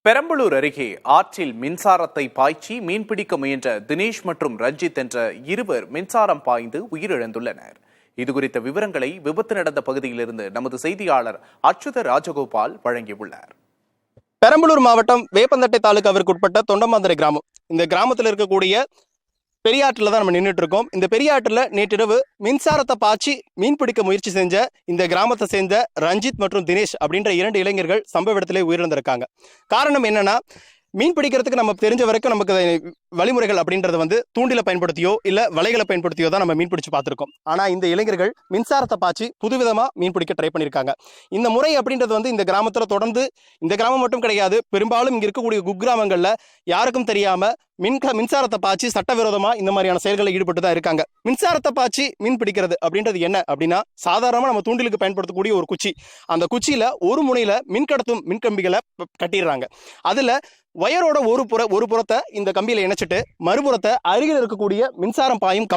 பெரம்பலூர் அருகே ஆற்றில் மின்சாரத்தை பாய்ச்சி மீன்பிடிக்க முயன்ற தினேஷ் மற்றும் ரஞ்சித் என்ற இருவர் மின்சாரம் பாய்ந்து உயிரிழந்துள்ளனர். இதுகுறித்த விவரங்களை விபத்து நடந்த பகுதியிலிருந்து நமது செய்தியாளர் அச்சுத ராஜகோபால் வழங்கியுள்ளார். பெரம்பலூர் மாவட்டம் வேப்பந்தட்டை தாலுகாவிற்கு உட்பட்ட தொண்டமாந்தரை கிராமம். இந்த கிராமத்தில் இருக்கக்கூடிய பெரியாற்றில் தான் நம்ம நின்றுட்டு இருக்கோம். இந்த பெரியாற்றில் நேற்றிரவு மின்சாரத்தை பாய்ச்சி மீன் பிடிக்க முயற்சி செஞ்ச இந்த கிராமத்தை சேர்ந்த ரஞ்சித் மற்றும் தினேஷ் அப்படின்ற 2 இளைஞர்கள் சம்பவ இடத்திலே உயிரிழந்திருக்காங்க. காரணம் என்னன்னா, மீன் பிடிக்கிறதுக்கு நம்ம தெரிஞ்ச வரைக்கும் நமக்கு வழிமுறைகள் அப்படின்றது தூண்டில பயன்படுத்தியோ இல்ல வலைகளை பயன்படுத்தியோ தான் நம்ம மீன் பிடிச்சு பார்த்திருக்கோம். ஆனா இந்த இளைஞர்கள் மின்சாரத்தை பாய்ச்சி புதுவிதமா மீன் பிடிக்க ட்ரை பண்ணியிருக்காங்க. இந்த முறை அப்படின்றது இந்த கிராமத்துல தொடர்ந்து, இந்த கிராமம் மட்டும் கிடையாது, பெரும்பாலும் இங்க இருக்கக்கூடிய குக்கிராமங்கள்ல யாருக்கும் தெரியாம மின்சாரத்தை பாய்ச்சி சட்டவிரோதமா இந்த மாதிரியான செயல்களை ஈடுபட்டு தான் இருக்காங்க. மின்சாரத்தை பாய்ச்சி மீன் பிடிக்கிறது அப்படின்றது என்ன அப்படின்னா, சாதாரணமா நம்ம தூண்டிலுக்கு பயன்படுத்தக்கூடிய ஒரு குச்சி. அந்த குச்சியில ஒரு முனையில மின்கடத்தும் மின்கம்பிகளை கட்டிடுறாங்க. அதுல வயரோட ஒரு புறத்தை இந்த கம்பியில இணைச்சிட்டு மறுபுறத்தை அருகில் இருக்கக்கூடிய மின்சாரம் பாயும்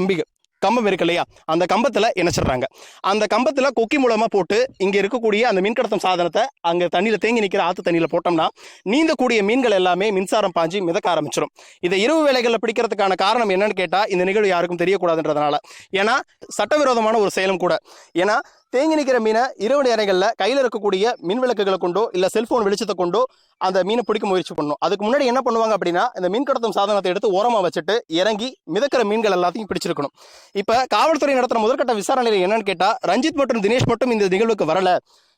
கம்பம் இருக்கு இல்லையா, அந்த கம்பத்துல இணைச்சிடுறாங்க. அந்த கம்பத்துல கொக்கி மூலமா போட்டு இங்க இருக்கக்கூடிய அந்த மின்கடத்தும் சாதனத்தை அங்க தண்ணியில தேங்கி நிற்கிற ஆத்து தண்ணியில போட்டோம்னா நீந்தக்கூடிய மீன்கள் எல்லாமே மின்சாரம் பாய்ஞ்சி மிதக்க ஆரம்பிச்சிடும். இதை இரவு வேளைகளில் பிடிக்கிறதுக்கான காரணம் என்னன்னு கேட்டா, இந்த நிகழ்வு யாருக்கும் தெரியக்கூடாதுன்றதுனால. ஏன்னா சட்டவிரோதமான ஒரு செயலும் கூட. ஏன்னா தேங்கி நிற்கிற மீனை இரவு நேரங்களில் கையில் இருக்கக்கூடிய மின் விளக்குகளை கொண்டோ இல்லை செல்போன் வெளிச்சத்தை கொண்டோ அந்த மீனை பிடிக்க முயற்சி பண்ணணும். அதுக்கு முன்னாடி என்ன பண்ணுவாங்க அப்படின்னா, இந்த மீன் கடத்தும் சாதனத்தை எடுத்து ஓரமாக வச்சுட்டு இறங்கி மிதக்கிற மீன்கள் எல்லாத்தையும் பிடிச்சிருக்கணும். இப்போ காவல்துறை நடத்துகிற முதற்கட்ட விசாரணையில் என்னன்னு கேட்டால், ரஞ்சித் மற்றும் தினேஷ் மட்டும் இந்த நிகழ்வுக்கு வரல.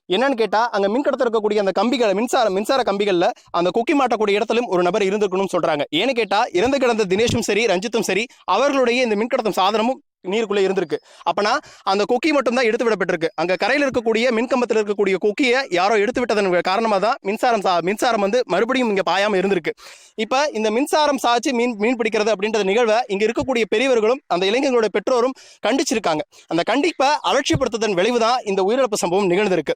என்னன்னு கேட்டா, அங்க மின்கடத்தில் இருக்கக்கூடிய அந்த கம்பிகளை மின்சார கம்பிகள்ல அந்த கொக்கி மாட்டக்கூடிய இடத்திலும் ஒரு நபர் இருந்திருக்கணும்னு சொல்றாங்க. ஏன்னு கேட்டா, இறந்து கிடந்த தினேஷும் சரி ரஞ்சித்தும் சரி அவர்களுடைய இந்த மின்கடத்தும் சாதனமும் நீருக்குள்ளே இருந்திருக்கு. அப்பனா அந்த கொக்கி மட்டும் தான் எடுத்து விடப்பட்டிருக்கு. அங்க கரையில் இருக்கக்கூடிய மின்கம்பத்தில் இருக்கக்கூடிய கொக்கியை யாரோ எடுத்து விட்டதன் காரணமாக தான் மின்சாரம் மறுபடியும் இங்க பாயாம இருந்திருக்கு. இப்ப இந்த மின்சாரம் சாய்ச்சி மீன் பிடிக்கிறது அப்படின்ற நிகழ்வை இங்க இருக்கக்கூடிய பெரியவர்களும் அந்த இளைஞர்களுடைய பெற்றோரும் கண்டிச்சிருக்காங்க. அந்த கண்டிப்பை அலட்சியப்படுத்துவதன் விளைவுதான் இந்த உயிரிழப்பு சம்பவம் நிகழ்ந்திருக்கு.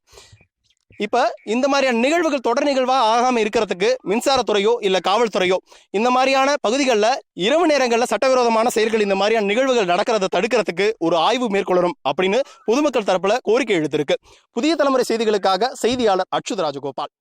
இப்ப இந்த மாதிரியான நிகழ்வுகள் தொடர் நிகழ்வா ஆகாம இருக்கிறதுக்கு மின்சாரத்துறையோ இல்ல காவல்துறையோ இந்த மாதிரியான பகுதிகளில் இரவு நேரங்களில் சட்டவிரோதமான செயல்கள், இந்த மாதிரியான நிகழ்வுகள் நடக்கிறத தடுக்கிறதுக்கு ஒரு ஆய்வு மேற்கொள்ளணும் அப்படின்னு பொதுமக்கள் தரப்புல கோரிக்கை எழுத்திருக்கு. புதிய தலைமுறை செய்திகளுக்காக செய்தியாளர் அச்சுத ராஜகோபால்.